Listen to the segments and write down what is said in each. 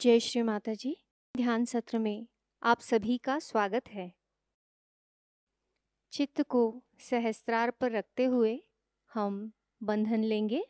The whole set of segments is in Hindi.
जय श्री माता जी। ध्यान सत्र में आप सभी का स्वागत है। चित्त को सहस्त्रार पर रखते हुए हम बंधन लेंगे।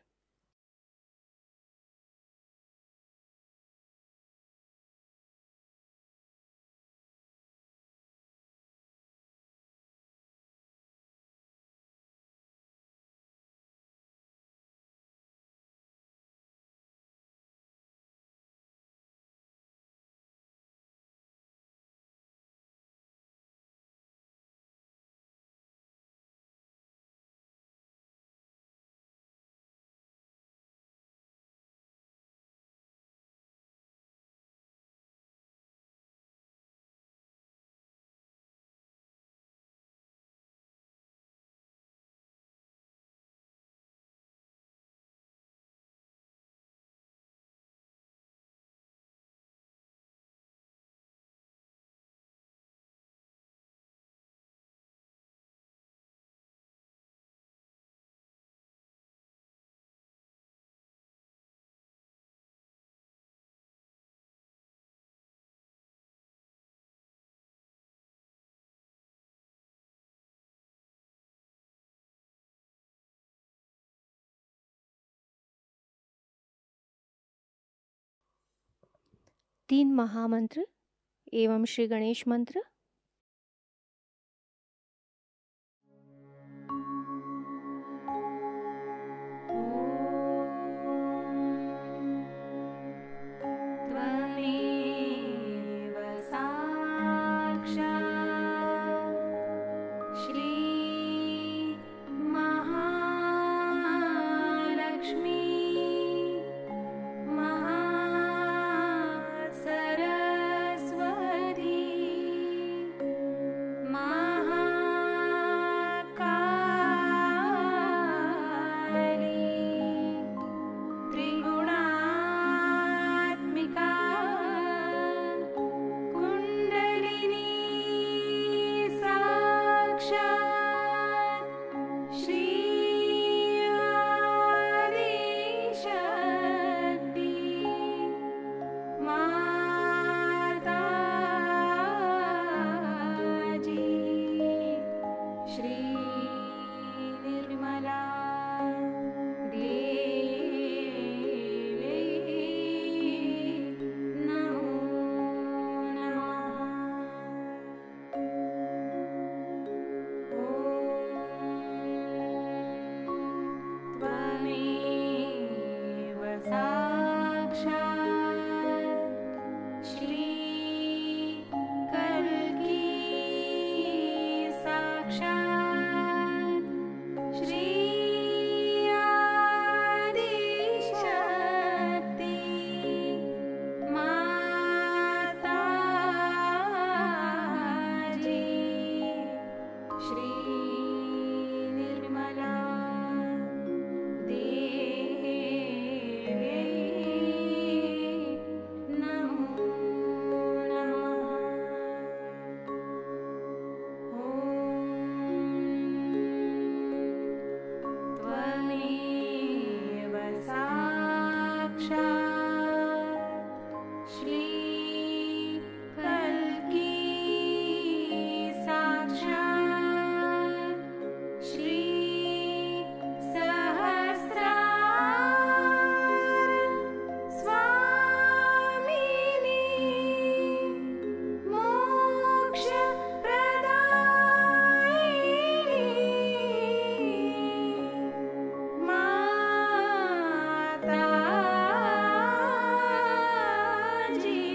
तीन महामंत्र एवं श्री गणेश मंत्र। जी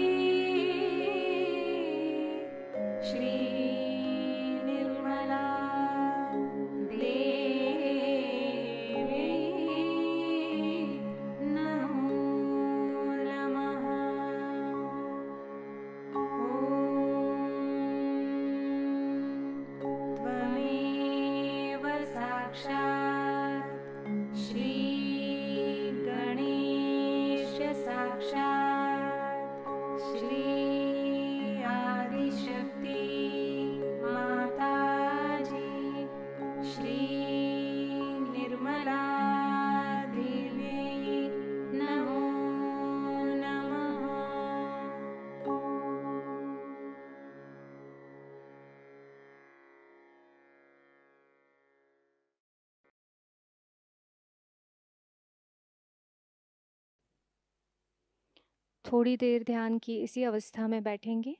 थोड़ी देर ध्यान की इसी अवस्था में बैठेंगे।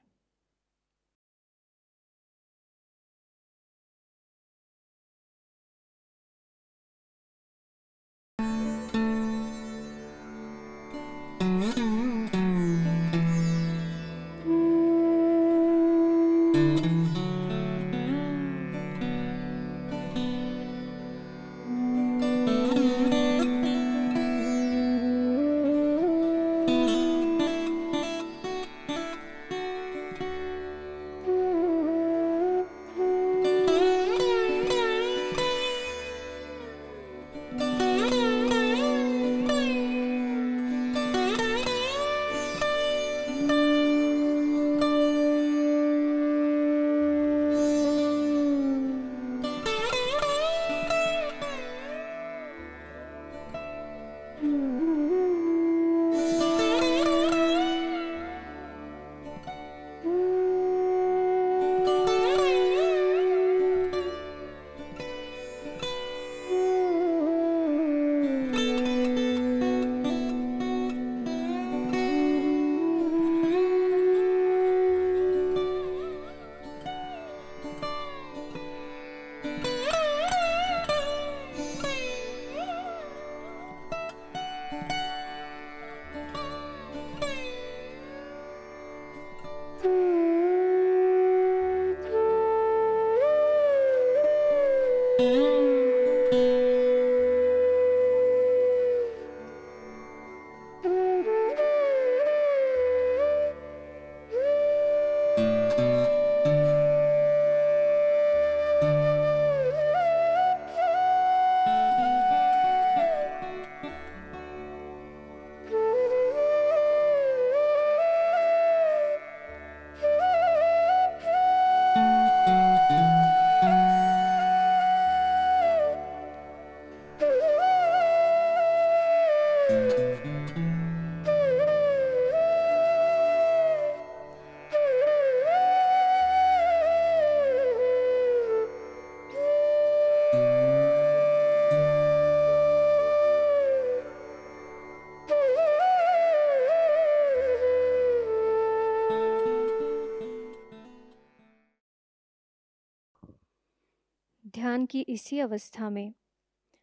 ध्यान की इसी अवस्था में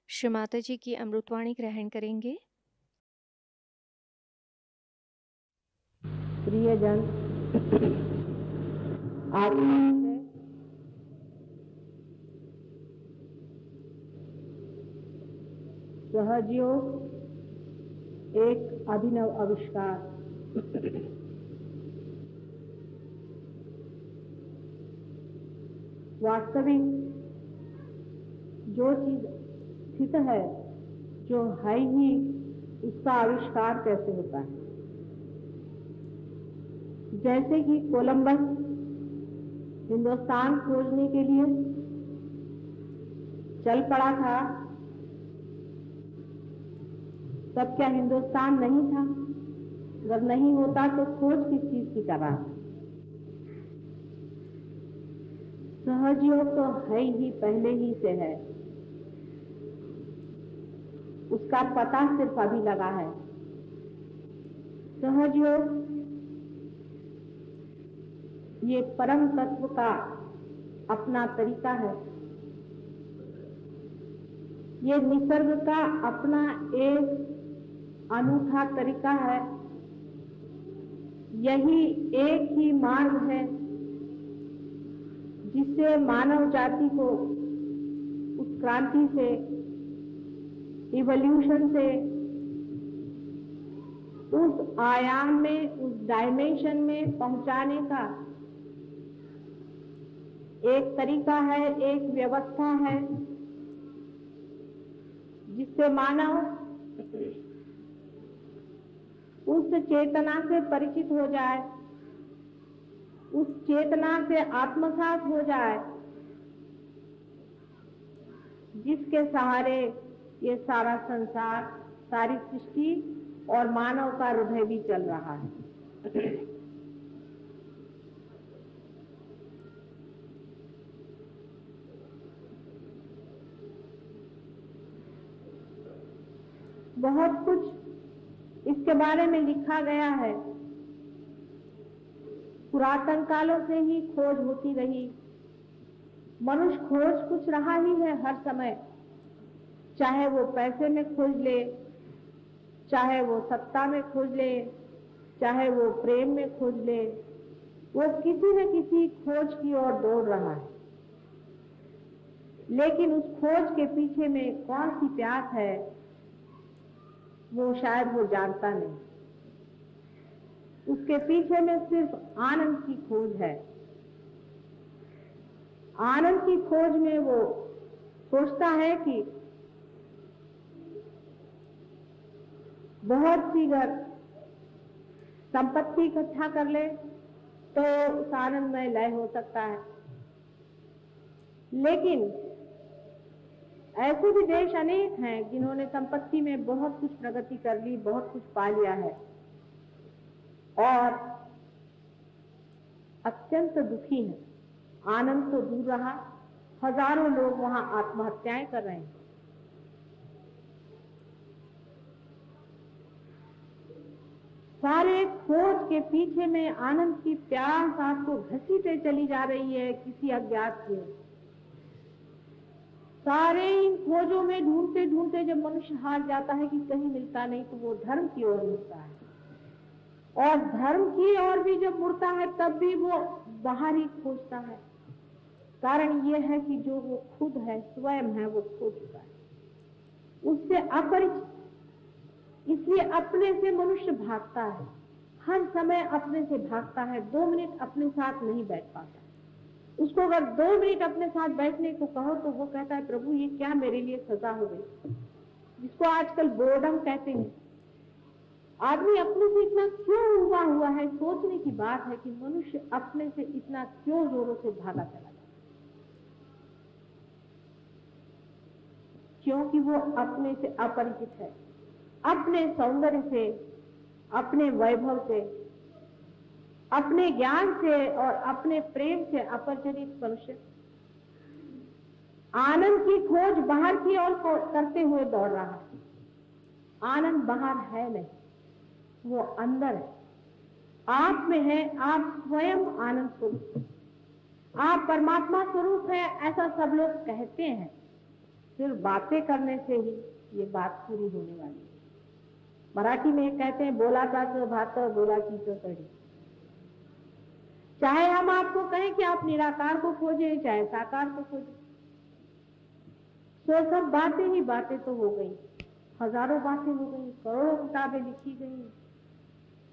श्री माता जी की अमृतवाणी ग्रहण करेंगे। प्रियजन, आज सहजयोग एक अभिनव आविष्कार। वास्तविक जो चीज स्थित है, जो है ही, उसका आविष्कार कैसे होता है। जैसे कि कोलंबस हिंदुस्तान खोजने के लिए चल पड़ा था, तब क्या हिंदुस्तान नहीं था? अगर नहीं होता तो खोज किस चीज की कर रहा था? सहजयोग तो है ही, पहले ही से है, उसका पता सिर्फ अभी लगा है। सहजयोग ये परम तत्व का अपना तरीका है, ये निसर्ग का अपना एक अनूठा तरीका है। यही एक ही मार्ग है जिससे मानव जाति को उत्क्रांति से, इवोल्यूशन से उस आयाम में, उस डायमेंशन में पहुंचाने का एक तरीका है, एक व्यवस्था है, जिससे मानव उस चेतना से परिचित हो जाए, उस चेतना से आत्मसात हो जाए, जिसके सहारे ये सारा संसार, सारी सृष्टि और मानव का हृदय भी चल रहा है। बहुत कुछ इसके बारे में लिखा गया है। पुरातन कालों से ही खोज होती रही। मनुष्य खोज कुछ रहा ही है हर समय, चाहे वो पैसे में खोज ले, चाहे वो सत्ता में खोज ले, चाहे वो प्रेम में खोज ले, वो किसी न किसी खोज की ओर दौड़ रहा है। लेकिन उस खोज के पीछे में कौन सी प्यास है, वो शायद वो जानता नहीं। उसके पीछे में सिर्फ आनंद की खोज है। आनंद की खोज में वो सोचता है कि बहुत सी घर संपत्ति इकट्ठा कर ले तो उस आनंद में लय हो सकता है। लेकिन ऐसे भी देश अनेक हैं जिन्होंने संपत्ति में बहुत कुछ प्रगति कर ली, बहुत कुछ पा लिया है और अत्यंत दुखी हैं। आनंद तो दूर रहा, हजारों लोग वहां आत्महत्याएं कर रहे हैं। सारे खोज के पीछे में आनंद की प्यास आपको घसीटे चली जा रही है किसी अज्ञात की। सारे इन खोजों में ढूंढते ढूंढते जब मनुष्य हार जाता है कि कहीं मिलता नहीं, तो वो धर्म की ओर मुड़ता है। और धर्म की ओर भी जब मुड़ता है तब भी वो बाहर ही खोजता है। कारण ये है कि जो वो खुद है, स्वयं है, वो खो चुका है, उससे अपरिचित। इसलिए अपने से मनुष्य भागता है, हर समय अपने से भागता है। 2 मिनट अपने साथ नहीं बैठ पाता। उसको अगर 2 मिनट अपने साथ बैठने को कहो तो वो कहता है, प्रभु ये क्या मेरे लिए सजा हो गई, जिसको आजकल बोर्डम कहते हैं। आदमी अपने से इतना क्यों हुआ हुआ है, सोचने की बात है कि मनुष्य अपने से इतना क्यों जोरों से भागा चला जाता। क्योंकि वो अपने से अपरिचित है, अपने सौंदर्य से, अपने वैभव से, अपने ज्ञान से और अपने प्रेम से अपरिचित मनुष्य आनंद की खोज बाहर की ओर करते हुए दौड़ रहा है। आनंद बाहर है नहीं, वो अंदर है, आप में है। आप स्वयं आनंद स्वरूप, आप परमात्मा स्वरूप है, ऐसा सब लोग कहते हैं। सिर्फ बातें करने से ही ये बात पूरी होने वाली है। मराठी में कहते हैं, बोला का भात बोला की तो कड़ी। चाहे हम आपको कहें कि आप निराकार को खोजें, चाहे साकार को खोजें, तो सब बातें ही बातें तो हो गई। हजारों बातें हो गई, करोड़ों किताबें लिखी गई,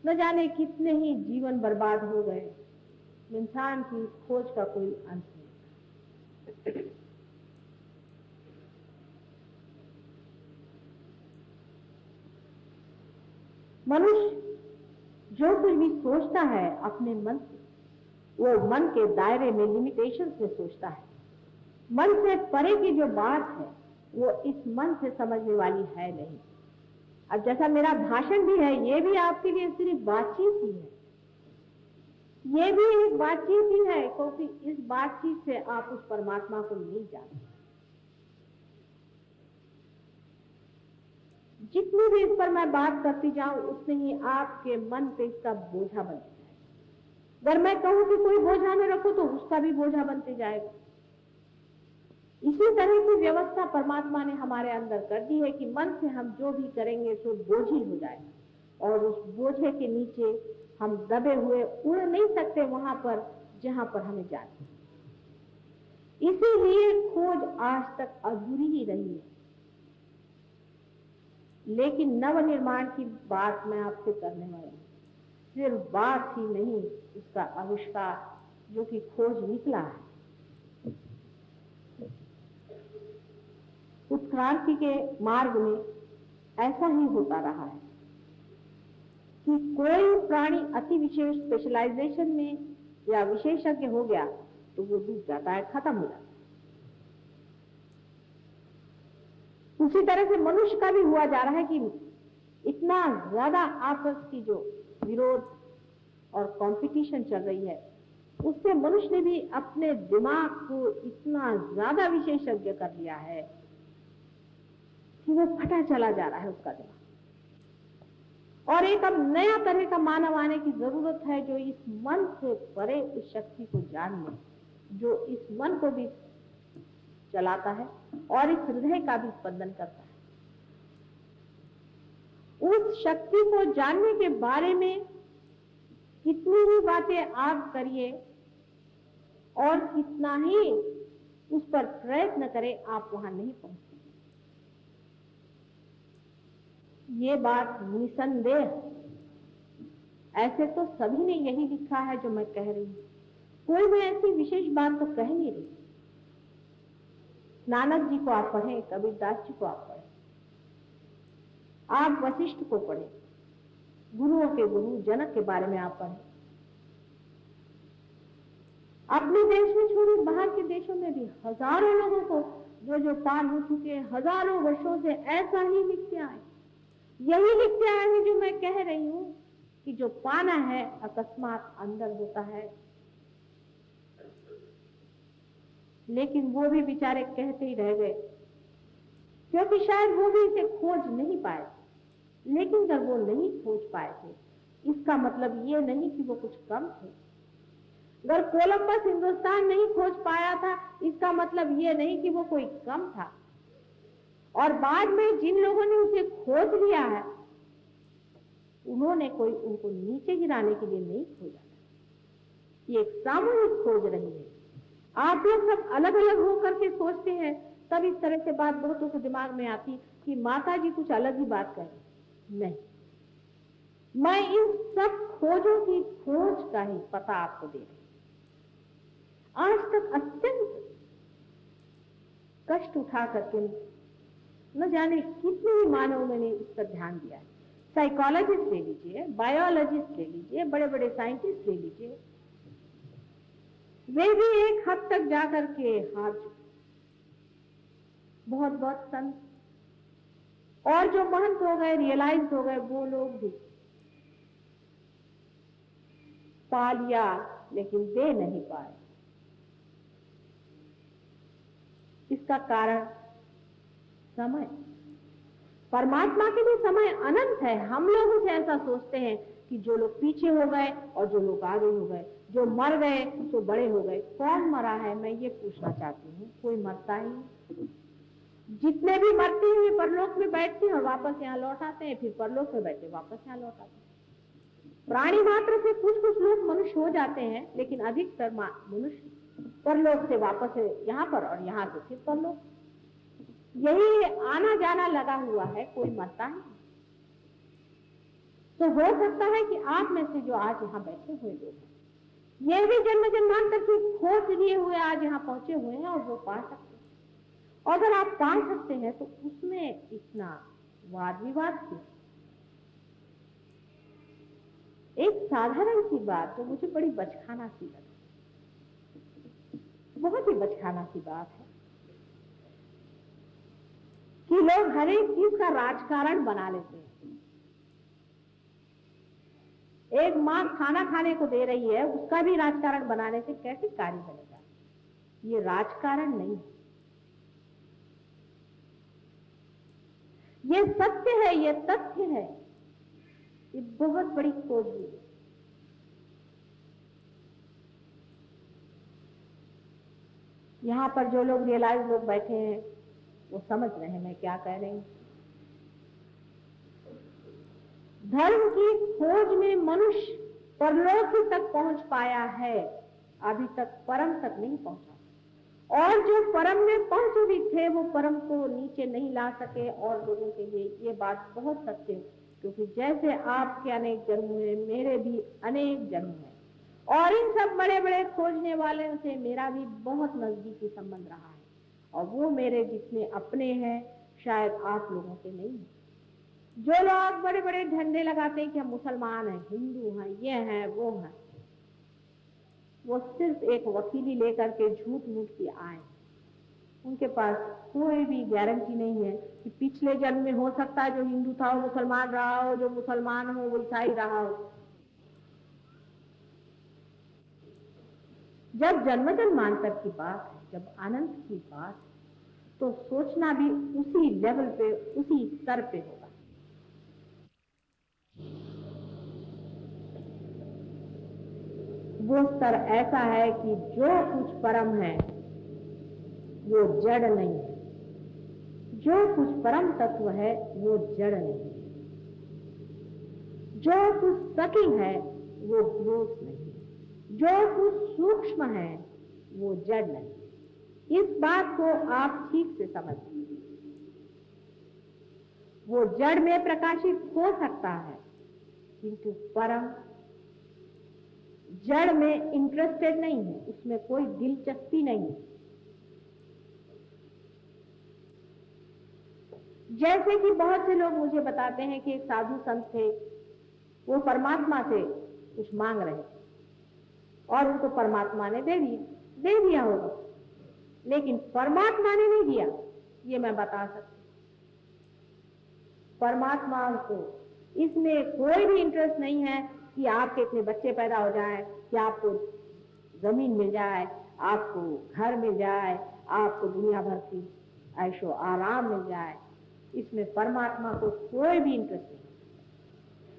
न जाने कितने ही जीवन बर्बाद हो गए। इंसान की खोज का कोई अंत नहीं। मनुष्य जो कुछ भी सोचता है अपने मन से, वो मन के दायरे में, लिमिटेशन में सोचता है। मन से परे की जो बात है वो इस मन से समझने वाली है नहीं। अब जैसा मेरा भाषण भी है, ये भी आपके लिए सिर्फ बातचीत ही है। ये भी एक बातचीत ही है, क्योंकि इस बातचीत से आप उस परमात्मा को नहीं जानते। जितनी भी इस पर मैं बात करती जाऊं, उतने ही आपके मन पे इसका बोझा बनता है। अगर मैं कहूं कि कोई बोझा में रखो तो उसका भी बोझा बनते जाएगा। इसी तरह की व्यवस्था परमात्मा ने हमारे अंदर कर दी है कि मन से हम जो भी करेंगे सो बोझी हो जाएगा, और उस बोझे के नीचे हम दबे हुए उड़ नहीं सकते वहां पर जहां पर हमें जाना। इसीलिए खोज आज तक अधूरी ही रही है। लेकिन नवनिर्माण की बात मैं आपसे करने वाली हूं। सिर्फ बात ही नहीं, उसका आविष्कार जो कि खोज निकला है। उत्क्रांति के मार्ग में ऐसा ही होता रहा है कि कोई प्राणी अति विशेष स्पेशलाइजेशन में या विशेषज्ञ हो गया तो वो डूब जाता है, खत्म हो जाता है। उसी तरह से मनुष्य का भी हुआ जा रहा है कि इतना ज्यादा आपस की जो विरोध और कंपटीशन चल रही है, उससे मनुष्य ने भी अपने दिमाग को इतना ज्यादा विशेषज्ञ कर लिया है कि वो फटा चला जा रहा है उसका दिमाग। और एक अब नया तरह का मानव आने की जरूरत है जो इस मन से परे उस शक्ति को जान ले, जो इस मन को भी चलाता है और इस हृदय का भी स्पंदन करता है। उस शक्ति को जानने के बारे में कितनी ही बातें आप करिए और कितना ही उस पर प्रयत्न करें, आप वहां नहीं पहुंच सकते। ये बात निसंदेह, ऐसे तो सभी ने यही लिखा है जो मैं कह रही हूं, कोई भी ऐसी विशेष बात तो कह नहीं रही। नानक जी को आप पढ़ें, कबीरदास जी को आप पढ़ें, आप वशिष्ठ को पढ़ें, गुरुओं के गुरु जनक के बारे में आप पढ़ें। अपने देश में छोड़िए, बाहर के देशों में भी हजारों लोगों को जो पार हो चुके हैं, हजारों वर्षों से ऐसा ही लिखते आए, यही लिखते आए हैं जो मैं कह रही हूं कि जो पाना है अकस्मात अंदर होता है। लेकिन वो भी बेचारे कहते ही रह गए, क्योंकि शायद वो भी इसे खोज नहीं पाए। लेकिन जब वो नहीं खोज पाए थे, इसका मतलब ये नहीं कि वो कुछ कम थे। अगर कोलंबस हिंदुस्तान नहीं खोज पाया था, इसका मतलब ये नहीं कि वो कोई कम था। और बाद में जिन लोगों ने उसे खोज लिया है, उन्होंने कोई उनको नीचे गिराने के लिए नहीं खोजा। ये एक सामूहिक खोज रही है। आप लोग सब अलग अलग होकर के सोचते हैं, तब इस तरह से बात बहुतों के दिमाग में आती कि माता जी कुछ अलग ही बात कर रही। नहीं, मैं इन सब खोजों की खोज का ही पता आपको दे रही। आज तक अत्यंत कष्ट उठा करके न जाने कितने ही मानव मैंने इस पर ध्यान दिया है। साइकोलॉजिस्ट ले लीजिए, बायोलॉजिस्ट ले लीजिए, बड़े बड़े साइंटिस्ट ले लीजिए, वे भी एक हद तक जाकर के हार चुके। बहुत बहुत संत और जो महंत हो गए, रियलाइज हो गए, वो लोग भी पा लिया लेकिन दे नहीं पाए। इसका कारण समय। परमात्मा के लिए समय अनंत है। हम लोग उसे ऐसा सोचते हैं कि जो लोग पीछे हो गए और जो लोग आगे हो गए, जो मर गए तो बड़े हो गए। कौन मरा है, मैं ये पूछना चाहती हूँ। कोई मरता ही नहीं। जितने भी मरते हैं वे परलोक में बैठते हैं और वापस यहाँ लौट आते हैं, फिर परलोक में बैठे वापस यहाँ लौट आते हैं। प्राणी मात्र से कुछ कुछ लोग मनुष्य हो जाते हैं, लेकिन अधिकतर मनुष्य परलोक से वापस यहाँ पर और यहाँ से फिर परलोक। यही आना जाना लगा हुआ है, कोई मरता नहीं। तो हो सकता है कि आप में से जो आज यहाँ बैठे हुए लोग हैं, ये भी जन्म जन्मांतर की खोज लिए हुए आज यहाँ पहुंचे हुए हैं और वो पा सकते हैं। और अगर आप पा सकते हैं तो उसमें इतना वाद विवाद क्यों? एक साधारण सी बात जो मुझे बड़ी बचकाना सी लगी, बहुत ही बचकाना सी बात है कि लोग हर एक चीज का राजकारण बना लेते हैं। एक माँ खाना खाने को दे रही है, उसका भी राजकारण बनाने से कैसे कार्य बनेगा? ये राजकारण नहीं, ये सत्य है, ये तथ्य है। ये बहुत बड़ी खोज हुई है। यहां पर जो लोग रियलाइज लोग बैठे हैं वो समझ रहे हैं मैं क्या कह रही हूं। धर्म की खोज में मनुष्य परलोक तक पहुंच पाया है, अभी तक परम तक नहीं पहुंचा। और जो परम में पहुंचे भी थे वो परम को नीचे नहीं ला सके। और लोगों के लिए ये बात बहुत सत्य है, क्योंकि जैसे आपके अनेक जन्म हुए, मेरे भी अनेक जन्म हैं। और इन सब बड़े बड़े खोजने वालों से मेरा भी बहुत नजदीकी संबंध रहा है, और वो मेरे जितने अपने हैं शायद आप लोगों के नहीं हैं। जो लोग बड़े बड़े झंडे लगाते हैं कि हम मुसलमान हैं, हिंदू हैं, ये हैं, वो हैं, वो सिर्फ एक वकीली लेकर के झूठ मूठ के आए। उनके पास कोई भी गारंटी नहीं है कि पिछले जन्म में हो सकता है जो हिंदू था वो मुसलमान रहा हो, जो मुसलमान हो वो ईसाई रहा हो। जब जन्म जन्मांतर की बात है, जब अनंत की बात है, तो सोचना भी उसी लेवल पे, उसी स्तर पे होगा। वो स्तर ऐसा है कि जो कुछ परम है वो जड़ नहीं है, जो कुछ परम तत्व है वो जड़ नहीं है, जो कुछ सकिल है वो ग्रोथ नहीं है, जो कुछ सूक्ष्म है वो जड़ नहीं। इस बात को आप ठीक से समझ लीजिए। वो जड़ में प्रकाशित हो सकता है, किंतु परम जड़ में इंटरेस्टेड नहीं है, उसमें कोई दिलचस्पी नहीं है। जैसे कि बहुत से लोग मुझे बताते हैं कि एक साधु संत थे, वो परमात्मा से कुछ मांग रहे थे और उनको परमात्मा ने दे दिया होगा, लेकिन परमात्मा ने नहीं दिया, ये मैं बता सकती। परमात्मा को इसमें कोई भी इंटरेस्ट नहीं है कि आपके इतने बच्चे पैदा हो जाएं, कि आपको जमीन मिल जाए, आपको घर मिल जाए, आपको दुनिया भर की ऐशो आराम मिल जाए। इसमें परमात्मा को कोई भी इंटरेस्ट नहीं।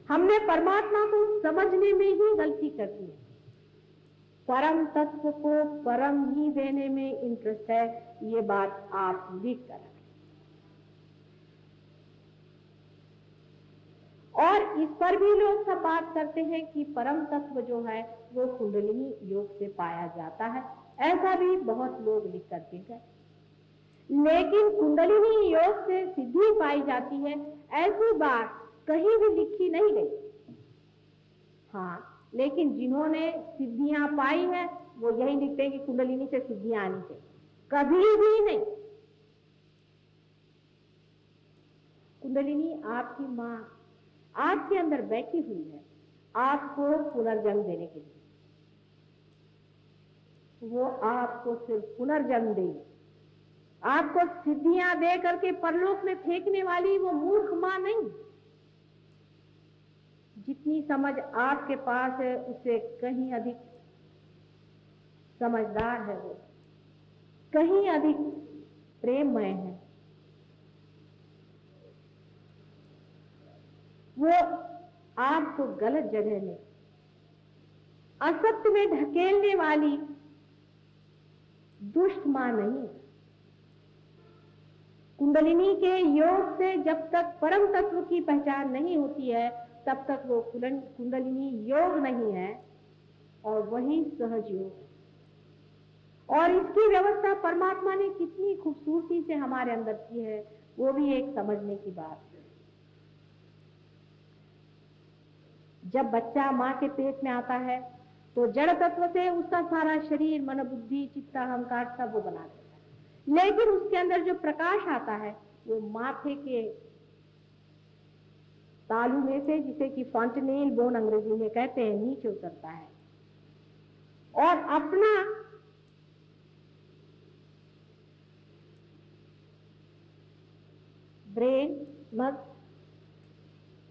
हमने परमात्मा को समझने में ही गलती कर दी है। परम तत्व को परम ही देने में इंटरेस्ट है, ये बात आप लिख कर रखें। और इस पर भी लोग सब बात करते हैं कि परम तत्व जो है वो कुंडलिनी योग से पाया जाता है, ऐसा भी बहुत लोग लिख करके गए। लेकिन कुंडलिनी योग से सिद्धि पाई जाती है, ऐसी बात कहीं भी लिखी नहीं गई। हाँ, लेकिन जिन्होंने सिद्धियां पाई है वो यही लिखते हैं कि कुंडलिनी से सिद्धियां आनी चाहिए, कभी भी नहीं। कुंडलिनी आपकी मां आपके अंदर बैठी हुई है, आपको पुनर्जन्म देने के लिए। वो आपको सिर्फ पुनर्जन्म देगी, आपको सिद्धियां दे करके परलोक में फेंकने वाली वो मूर्ख मां नहीं। जितनी समझ आपके पास है उससे कहीं अधिक समझदार है वो, कहीं अधिक प्रेममय है वो। आपको गलत जगह में असत्य में ढकेलने वाली दुष्ट मां नहीं। कुंडलिनी के योग से जब तक परम तत्व की पहचान नहीं होती है तब तक वो कुंडलिनी योग नहीं है, और वही सहज योग है। और इसकी व्यवस्था परमात्मा ने कितनी खूबसूरती से हमारे अंदर की है, वो भी एक समझने की बात है। जब बच्चा माँ के पेट में आता है तो जड़ तत्व से उसका सारा शरीर, मन, बुद्धि, चित्त, अहंकार सब वो बना देता है, लेकिन उसके अंदर जो प्रकाश आता है वो माथे के तालू में से, जिसे कि फॉन्टेनेल बोन अंग्रेजी में कहते हैं, नीचे उतरता है और अपना ब्रेन, मस्तिष्क,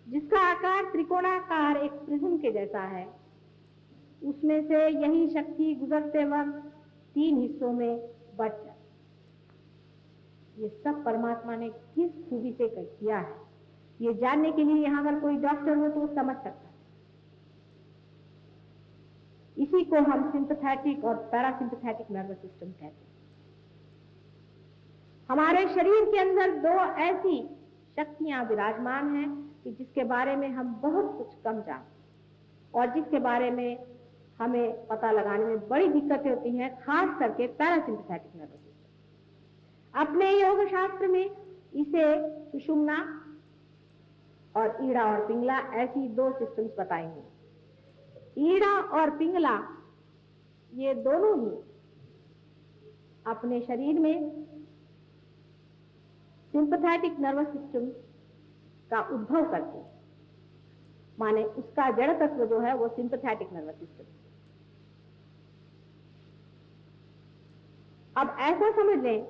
जिसका आकार त्रिकोणाकार एक प्रिज्म के जैसा है, उसमें से यही शक्ति गुजरते वक्त 3 हिस्सों में बट जाती। ये सब परमात्मा ने किस खूबी से किया है, ये जानने के लिए यहां अगर कोई डॉक्टर हो तो वो समझ सकता है। इसी को हम सिंपैथेटिक और पैरासिम्पैथेटिक नर्वस सिस्टम कहते हैं। हमारे शरीर के अंदर 2 ऐसी शक्तियां विराजमान हैं कि जिसके बारे में हम बहुत कुछ कम जानते और जिसके बारे में हमें पता लगाने में बड़ी दिक्कतें होती हैं, खास करके पैरासिम्पैथेटिक नर्वस सिस्टम। अपने योग शास्त्र में इसे सुषुम्ना और ईड़ा और पिंगला ऐसी 2 सिस्टम्स बताएंगे। ईड़ा और पिंगला ये दोनों ही अपने शरीर में सिंपैथेटिक नर्वस सिस्टम का उद्भव करते हैं, माने उसका जड़ तत्व जो है वो सिंपैथेटिक नर्वस सिस्टम। अब ऐसा समझ लें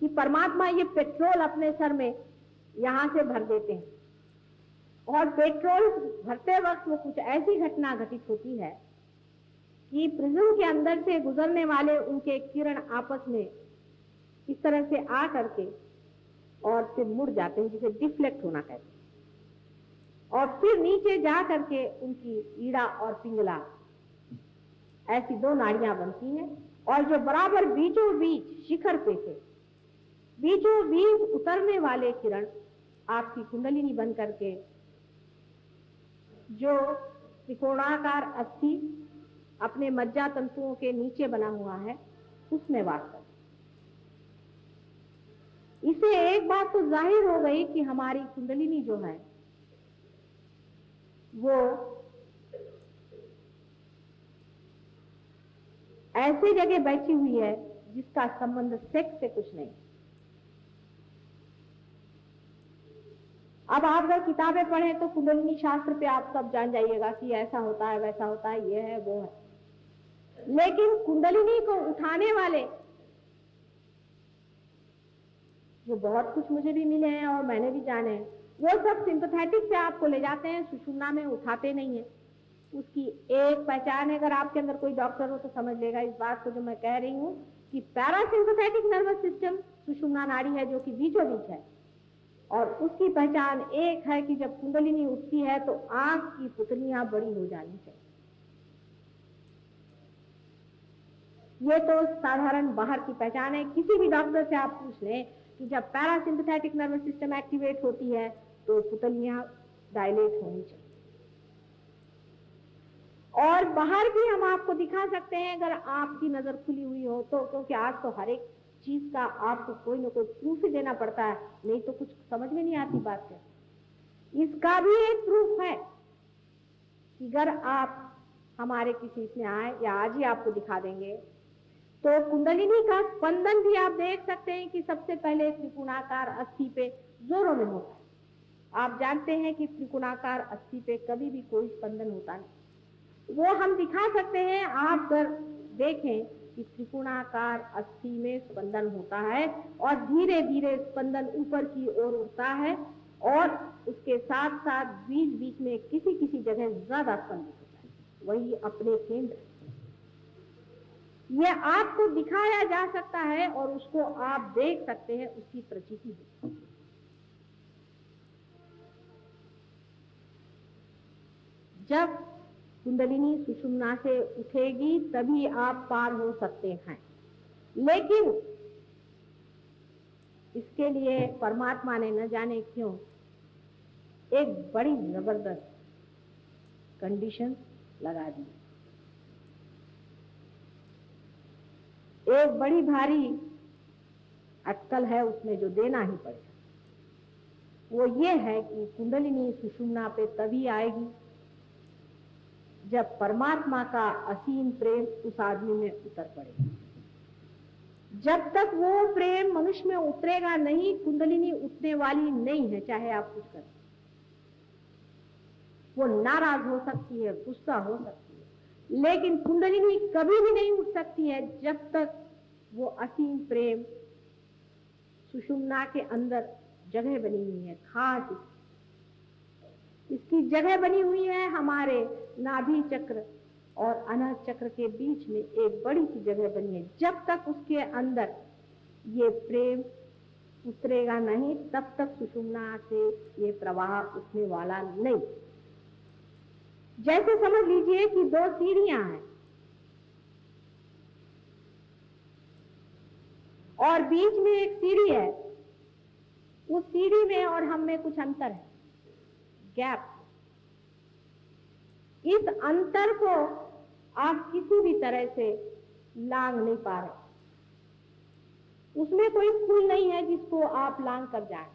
कि परमात्मा ये पेट्रोल अपने सर में यहां से भर देते हैं और पेट्रोल भरते वक्त वो कुछ ऐसी घटना घटित होती है कि प्रिज्म के अंदर से गुजरने वाले उनके किरण आपस में इस तरह से आ करके और फिर मुड़ जाते हैं, जिसे डिफ्लेक्ट होना कहते हैं, और फिर नीचे जा करके उनकी ईड़ा और पिंगला ऐसी 2 नाड़ियां बनती हैं और जो बराबर बीचों बीच शिखर पे थे, बीचों बीच उतरने वाले किरण आपकी कुंडलिनी बन करके जो त्रिकोणाकार अस्थि अपने मज्जा तंतुओं के नीचे बना हुआ है उसमें वास करती। इसे एक बात तो जाहिर हो गई कि हमारी कुंडलिनी जो है वो ऐसी जगह बैठी हुई है जिसका संबंध सेक्स से कुछ नहीं। अब आप अगर किताबें पढ़ें तो कुंडलिनी शास्त्र पे आप सब जान जाइएगा कि ऐसा होता है, वैसा होता है, ये है, वो है। लेकिन कुंडलिनी को उठाने वाले जो बहुत कुछ मुझे भी मिले हैं और मैंने भी जाने हैं, वो सब सिंपैथेटिक से आपको ले जाते हैं, सुषुम्ना में उठाते नहीं है। उसकी एक पहचान है, अगर आपके अंदर कोई डॉक्टर हो तो समझ लेगा इस बात को जो मैं कह रही हूँ कि पैरासिम्पैथेटिक नर्वस सिस्टम सुषुम्ना नाड़ी है जो कि बीचों बीच है, और उसकी पहचान एक है कि जब कुंडलिनी उठती है तो आंख की पुतलियां बड़ी हो जानी चाहिए। ये तो साधारण बाहर की पहचान है। किसी भी डॉक्टर से आप पूछ लें कि जब पैरासिम्पैथेटिक नर्वस सिस्टम एक्टिवेट होती है तो पुतलियां डायलेट होनी चाहिए। और बाहर भी हम आपको दिखा सकते हैं अगर आपकी नजर खुली हुई हो तो, क्योंकि आज तो हर एक चीज का आपको कोई ना कोई प्रूफ ही देना पड़ता है, नहीं तो कुछ समझ में नहीं आती बात है। इसका भी एक प्रूफ है कि अगर आप हमारे किसी इसमें आए या आज ही आपको दिखा देंगे तो कुंडलिनी का स्पंदन भी आप देख सकते हैं कि सबसे पहले त्रिकोणाकार अस्थि पे जोरों में होता है। आप जानते हैं कि त्रिकोणाकार अस्थि पे कभी भी कोई स्पंदन होता नहीं, वो हम दिखा सकते हैं। आप अगर देखें कि त्रिकोणाकार अस्थि में स्पंदन होता है और धीरे धीरे स्पंदन ऊपर की ओर उठता है और उसके साथ साथ बीच बीच में किसी किसी जगह ज्यादा स्पंदित होता है, वही अपने केंद्र। यह आपको दिखाया जा सकता है और उसको आप देख सकते हैं, उसकी प्रचिति है। जब कुंडलिनी सुषुम्ना से उठेगी तभी आप पार हो सकते हैं, लेकिन इसके लिए परमात्मा ने न जाने क्यों एक बड़ी जबरदस्त कंडीशन लगा दी। एक बड़ी भारी अटकल है उसमें जो देना ही पड़ेगा। वो ये है कि कुंडलिनी सुषुम्ना पे तभी आएगी जब परमात्मा का असीम प्रेम उस आदमी में उतर पड़ेगा। जब तक वो प्रेम मनुष्य में उतरेगा नहीं, कुंडलिनी उठने वाली नहीं है, चाहे आप कुछ करें। वो नाराज हो सकती है, गुस्सा हो सकती है, लेकिन कुंडलिनी कभी भी नहीं उठ सकती है जब तक वो असीम प्रेम सुषुम्ना के अंदर जगह बनी हुई है। खास इसकी जगह बनी हुई है हमारे नाभि चक्र और अनाहत चक्र के बीच में एक बड़ी सी जगह बनी है। जब तक उसके अंदर ये प्रेम उतरेगा नहीं तब तक सुषुम्ना से ये प्रवाह उठने वाला नहीं। जैसे समझ लीजिए कि 2 सीढ़ियां हैं और बीच में एक सीढ़ी है, उस सीढ़ी में और हम में कुछ अंतर है, गैप। इस अंतर को आप किसी भी तरह से लांघ नहीं पा रहे, उसमें कोई पुल नहीं है जिसको आप लांघ कर जाएं।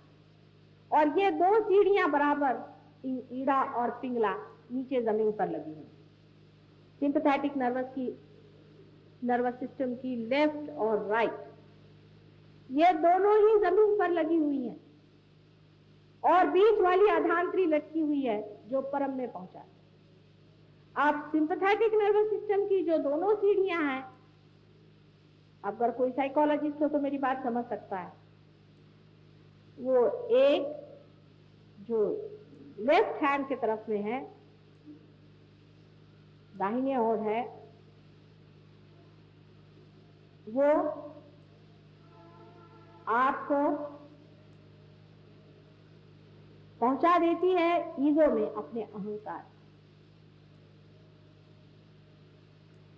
और ये 2 सीढ़ियां बराबर ईड़ा और पिंगला नीचे जमीन पर लगी हैं। सिंपैथेटिक नर्वस सिस्टम की लेफ्ट और राइट, ये दोनों ही जमीन पर लगी हुई हैं और बीच वाली आधांतरी लटकी हुई है जो परम में पहुंचा। आप सिंपैथेटिक नर्वस सिस्टम की जो दोनों सीढ़ियां हैं, अगर कोई साइकोलॉजिस्ट हो तो मेरी बात समझ सकता है, वो एक जो लेफ्ट हैंड की तरफ में है, दाहिने ओर है, वो आपको पहुंचा देती है ईगो में, अपने अहंकार।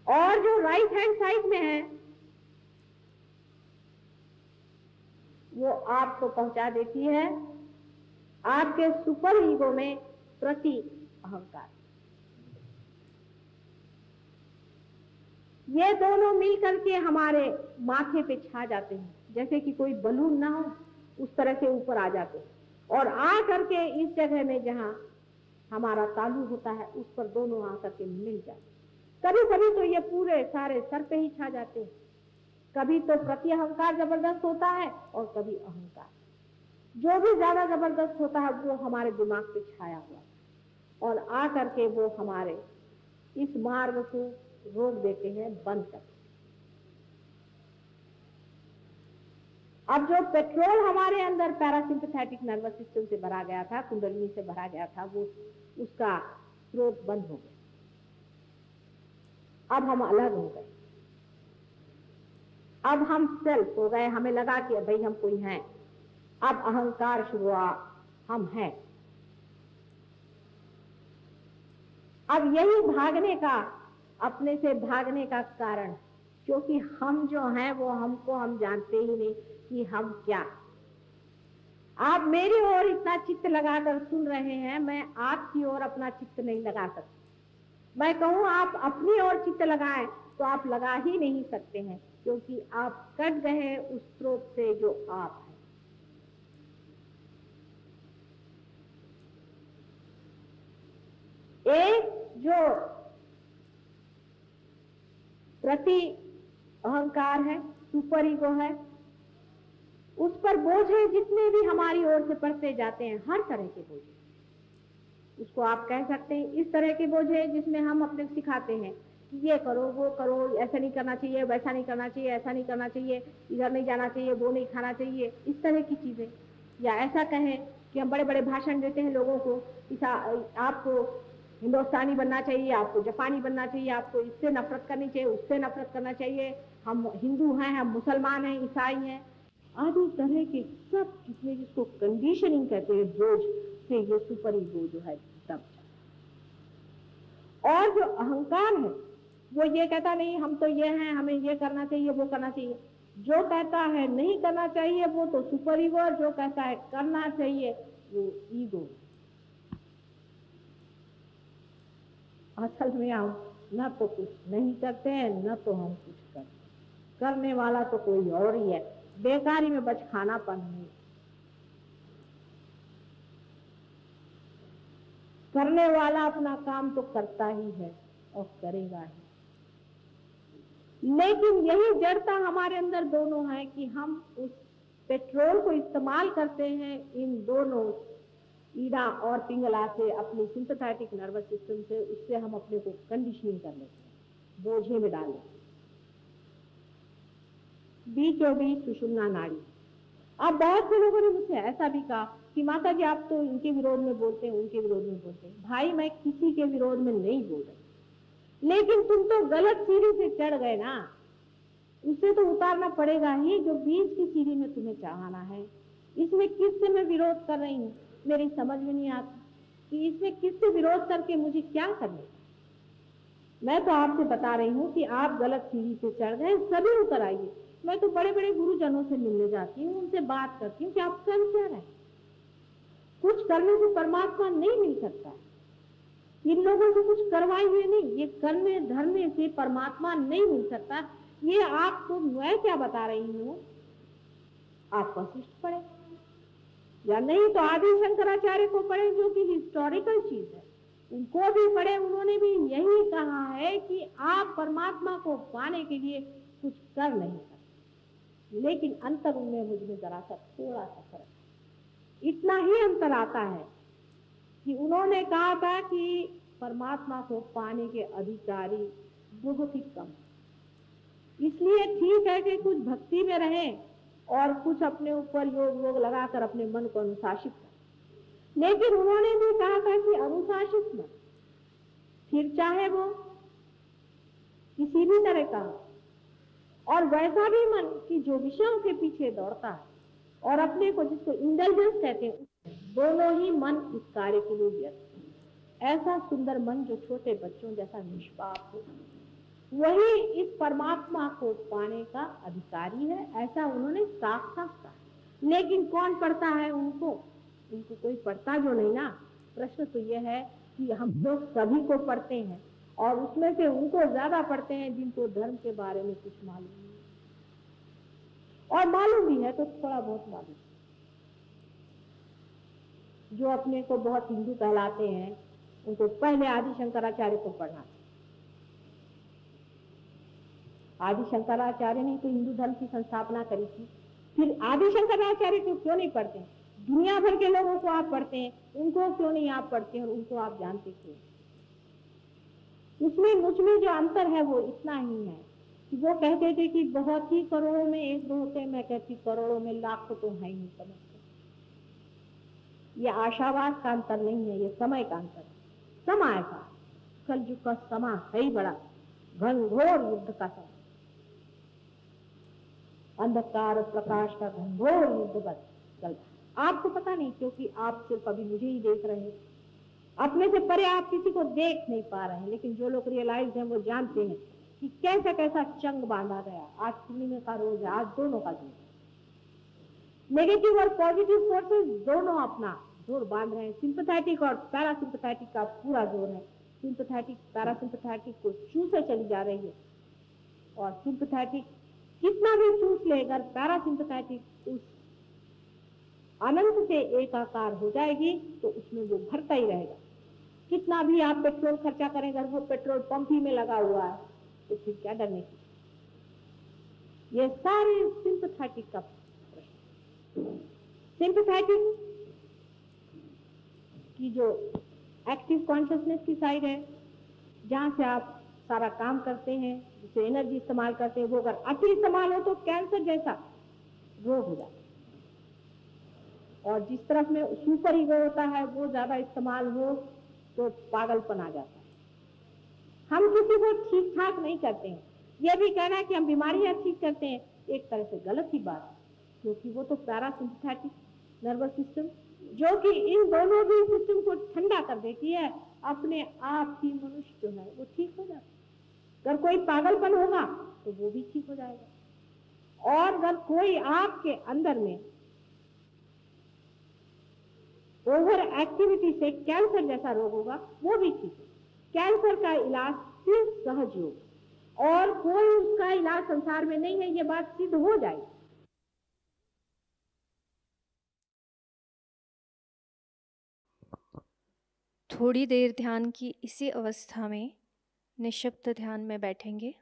और जो राइट हैंड साइड में है वो आपको पहुंचा देती है आपके सुपर ईगो में प्रति अहंकार। ये दोनों मिलकर के हमारे माथे पे छा जाते हैं, जैसे कि कोई बलून ना हो उस तरह से ऊपर आ जाते हैं और आ करके इस जगह में जहां हमारा तालु होता है उस पर दोनों आ करके मिल जाते हैं। कभी कभी तो ये पूरे सारे सर पे ही छा जाते हैं, कभी तो प्रति अहंकार जबरदस्त होता है और कभी अहंकार। जो भी ज्यादा जबरदस्त होता है वो हमारे दिमाग पे छाया हुआ और आ करके वो हमारे इस मार्ग को रोक देते हैं, बंद कर। अब जो पेट्रोल हमारे अंदर पैरासिम्पैथेटिक नर्वस सिस्टम से भरा गया था, कुंडलिनी से भरा गया था, वो उसका स्रोत बंद हो गया। अब हम अलग हो गए, अब हम सेल्फ हो गए, हमें लगा कि भाई हम कोई हैं। अब अहंकार शुरू हुआ, हम हैं। अब यही भागने का, अपने से भागने का कारण, क्योंकि हम जो हैं वो हमको हम जानते ही नहीं कि हम क्या। आप मेरी ओर इतना चित्त लगाकर सुन रहे हैं, मैं आपकी ओर अपना चित्त नहीं लगा सकती। मैं कहूं आप अपनी ओर चित्त लगाएं तो आप लगा ही नहीं सकते हैं, क्योंकि आप कट गए उस स्रोत से जो आप हैं। एक जो प्रति अहंकार है, सुपर ईगो है, उस पर बोझे जितने भी हमारी ओर से पड़ते जाते हैं, हर तरह के बोझे, उसको आप कह सकते हैं इस तरह के बोझे जिसमें हम अपने सिखाते हैं कि ये करो, वो करो, ऐसा नहीं करना चाहिए, वैसा नहीं करना चाहिए, ऐसा नहीं करना चाहिए, इधर नहीं जाना चाहिए, वो नहीं खाना चाहिए, इस तरह की चीजें। या ऐसा कहें कि हम बड़े बड़े भाषण देते हैं लोगों को, आपको हिंदुस्तानी बनना चाहिए, आपको जापानी बनना चाहिए, आपको इससे नफरत करनी चाहिए, उससे नफरत करना चाहिए, हम हिंदू हैं, हम मुसलमान हैं, ईसाई हैं, आदि तरह के सब जितने, जिसको कंडीशनिंग कहते हैं, बोझ से ये सुपर ईगो जो है दब। और जो अहंकार है वो ये कहता नहीं हम तो ये हैं, हमें ये करना चाहिए, वो करना चाहिए। जो कहता है नहीं करना चाहिए वो तो सुपर ईगो, और जो कहता है करना चाहिए वो ईगो। असल में हम न तो कुछ नहीं करते हैं, न तो हम कुछ करते हैं। करने वाला तो कोई और ही है, बेकारी में बच खानापन नहीं। करने वाला अपना काम तो करता ही है और करेगा ही, लेकिन यही जड़ता हमारे अंदर दोनों है कि हम उस पेट्रोल को इस्तेमाल करते हैं इन दोनों ईड़ा और पिंगला से, अपनी सिंपैथेटिक नर्वस सिस्टम से, उससे हम अपने को कंडीशनिंग कर लेते हैं, बोझे में डाल लेते हैं। बीचों बीच सुषुम्ना नाड़ी। अब बहुत से लोगों ने मुझसे ऐसा भी कहा कि माता जी आप तो इनके विरोध में बोलते हैं, उनके विरोध में बोलते हैं। भाई मैं किसी के विरोध में नहीं बोल रही, लेकिन तुम तो गलत सीढ़ी से चढ़ गए ना, उसे तो उतारना पड़ेगा ही जो बीच की सीढ़ी में तुम्हें चढ़ाना है। इसमें किससे मैं विरोध कर रही हूँ, मेरी समझ में नहीं आता कि इसमें किससे विरोध करके मुझे क्या करना। मैं तो आपसे बता रही हूँ कि आप गलत सीढ़ी से चढ़ गए, सभी उतर आइए। मैं तो बड़े बड़े गुरुजनों से मिलने जाती हूँ, उनसे बात करती हूँ कि आप कर क्या रहे। कुछ करने से परमात्मा नहीं मिल सकता, इन लोगों से कुछ करवाए हुए नहीं, ये करने धरने से परमात्मा नहीं मिल सकता। ये आपको मैं क्या बता रही हूँ, आप वशिष्ठ पढ़े या नहीं तो आदि शंकराचार्य को पढ़े, जो कि हिस्टोरिकल चीज है, उनको भी पढ़े। उन्होंने भी यही कहा है कि आप परमात्मा को पाने के लिए कुछ कर नहीं सकते, लेकिन अंतर उनमें मुझमें जरा सा थोड़ा सा फर्क, इतना ही अंतर आता है कि उन्होंने कहा था कि परमात्मा को पाने के अधिकारी बहुत ही कम। इसलिए ठीक है कि कुछ भक्ति में रहें और कुछ अपने ऊपर योग वोग लगाकर अपने मन को अनुशासित करें, लेकिन उन्होंने भी कहा था कि अनुशासित मन, फिर चाहे वो किसी भी तरह का, और वैसा भी मन कि जो विषयों के पीछे दौड़ता है और अपने को, जिसको इंटेलिजेंस कहते हैं, दोनों ही मन इस कार्य के लिए व्यस्त है। ऐसा सुंदर मन जो छोटे बच्चों जैसा निष्पाप हो, वही इस परमात्मा को पाने का अधिकारी है, ऐसा उन्होंने साफ साफ कहा। लेकिन कौन पढ़ता है उनको कोई पढ़ता जो नहीं ना। प्रश्न तो यह है कि हम लोग सभी को पढ़ते हैं, और उसमें से उनको ज्यादा पढ़ते हैं जिनको धर्म के बारे में कुछ मालूम नहीं, और मालूम भी है तो थोड़ा बहुत मालूम। जो अपने को बहुत हिंदू कहलाते हैं उनको पहले आदि शंकराचार्य को पढ़ना। आदि शंकराचार्य ने तो हिंदू धर्म की संस्थापना करी थी, फिर आदि शंकराचार्य को क्यों नहीं पढ़ते? दुनिया भर के लोगों को आप पढ़ते हैं, उनको क्यों नहीं आप पढ़ते हैं और उनको आप जानते क्यों? उसमें मुझ में जो अंतर है वो इतना ही है कि वो कहते थे कि बहुत ही करोड़ों में एक दो होते, मैं कहती करोड़ों में लाखों तो है ही नहीं समझते। ये आशावाद का अंतर नहीं है, ये समय का अंतर है। समय का कलयुग का समय है ही बड़ा घनघोर युद्ध का समय, अंधकार और प्रकाश का घनघोर युद्ध बस चल रहा। आपको पता नहीं क्योंकि आप सिर्फ अभी मुझे ही देख रहे हैं, अपने से परे आप किसी को देख नहीं पा रहे हैं, लेकिन जो लोग रियलाइज हैं वो जानते हैं कि कैसा कैसा चंग बांधा गया। आज पूर्णिमा का रोज है, आज दोनों का दिन है। नेगेटिव और पॉजिटिव फोर्सेस दोनों अपना जोर बांध रहे हैं। सिंपैथेटिक और पैरासिम्पैथेटिक का पूरा जोर है। सिंपैथेटिक पैरासिम्पैथेटिक को चूसे चली जा रही है, और सिंपैथेटिक कितना भी चूस ले, अगर पैरासिम्पैथेटिक उस अनंत से एकाकार हो जाएगी तो उसमें वो भरता ही रहेगा। कितना भी आप पेट्रोल खर्चा करें, अगर वो पेट्रोल पंप ही में लगा हुआ है तो फिर क्या डरने की? ये सारे सिंपैथेटिक का प्रश्न। सिंपैथेटिक की जो एक्टिव कॉन्शियसनेस की साइड है, जहां से आप सारा काम करते हैं, जिसे एनर्जी इस्तेमाल करते हैं, वो अगर अति इस्तेमाल हो तो कैंसर जैसा रोग हो जाता है। और जिस तरफ में सुपर ईगो होता है वो ज्यादा इस्तेमाल हो तो पागलपन आ जाता है। हम किसी को ठीक ठाक नहीं करते हैं। यह भी कहना है कि हम बीमारियां ठीक करते हैं, एक तरह से गलत ही बात है, क्योंकि वो तो पैरासिम्पैथेटिक नर्वस सिस्टम, जो कि इन दोनों भी सिस्टम को ठंडा कर देती है, अपने आप ही मनुष्य जो है वो ठीक हो जाता है। अगर कोई पागलपन होगा तो वो भी ठीक हो जाएगा, और अगर कोई आपके अंदर में ओवर एक्टिविटी से कैंसर जैसा रोग होगा वो भी ठीक है। कैंसर का इलाज सिर्फ सहज योग, और कोई उसका इलाज संसार में नहीं है, ये बात सिद्ध हो जाएगी। थोड़ी देर ध्यान की इसी अवस्था में निःशब्द ध्यान में बैठेंगे।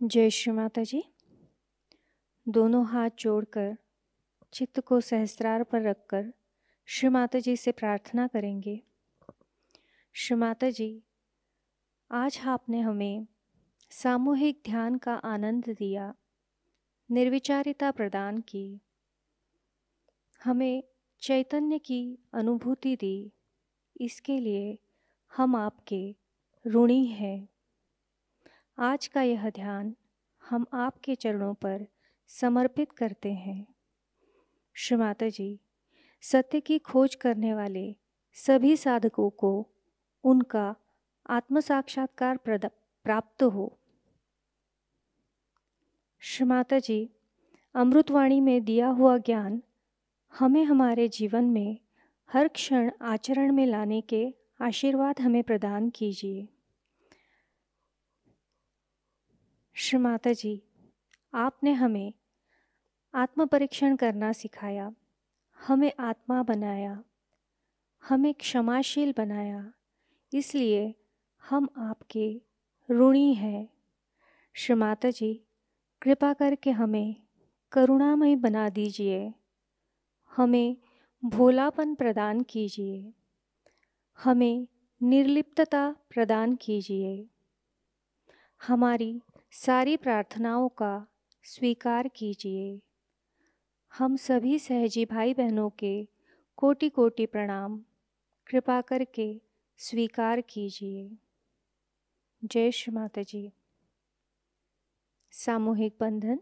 जय श्री माता जी। दोनों हाथ जोड़कर चित्त को सहस्त्रार पर रखकर श्री माता जी से प्रार्थना करेंगे। श्री माता जी, आज आपने हमें सामूहिक ध्यान का आनंद दिया, निर्विचारिता प्रदान की, हमें चैतन्य की अनुभूति दी। इसके लिए हम आपके ऋणी हैं। आज का यह ध्यान हम आपके चरणों पर समर्पित करते हैं। श्री माता जी, सत्य की खोज करने वाले सभी साधकों को उनका आत्म साक्षात्कार प्राप्त हो। श्री माता जी, अमृतवाणी में दिया हुआ ज्ञान हमें हमारे जीवन में हर क्षण आचरण में लाने के आशीर्वाद हमें प्रदान कीजिए। श्री माता जी, आपने हमें आत्म परीक्षण करना सिखाया, हमें आत्मा बनाया, हमें क्षमाशील बनाया। इसलिए हम आपके ऋणी हैं। श्री माता जी, कृपा करके हमें करुणामय बना दीजिए, हमें भोलापन प्रदान कीजिए, हमें निर्लिप्तता प्रदान कीजिए। हमारी सारी प्रार्थनाओं का स्वीकार कीजिए। हम सभी सहजी भाई बहनों के कोटि कोटि प्रणाम कृपा करके स्वीकार कीजिए। जय श्री माता जी। सामूहिक बंधन।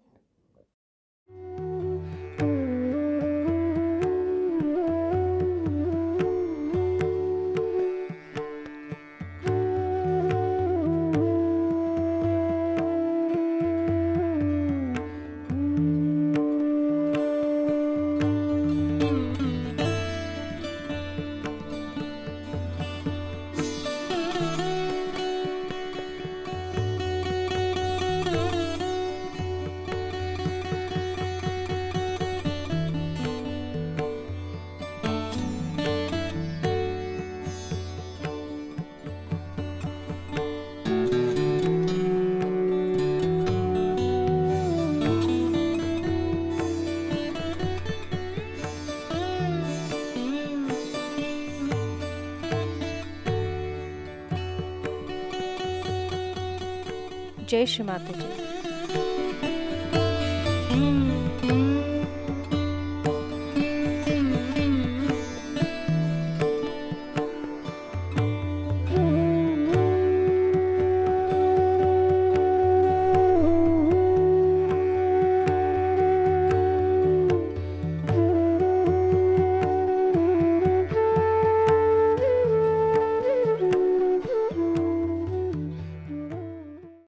जय श्री माता जी।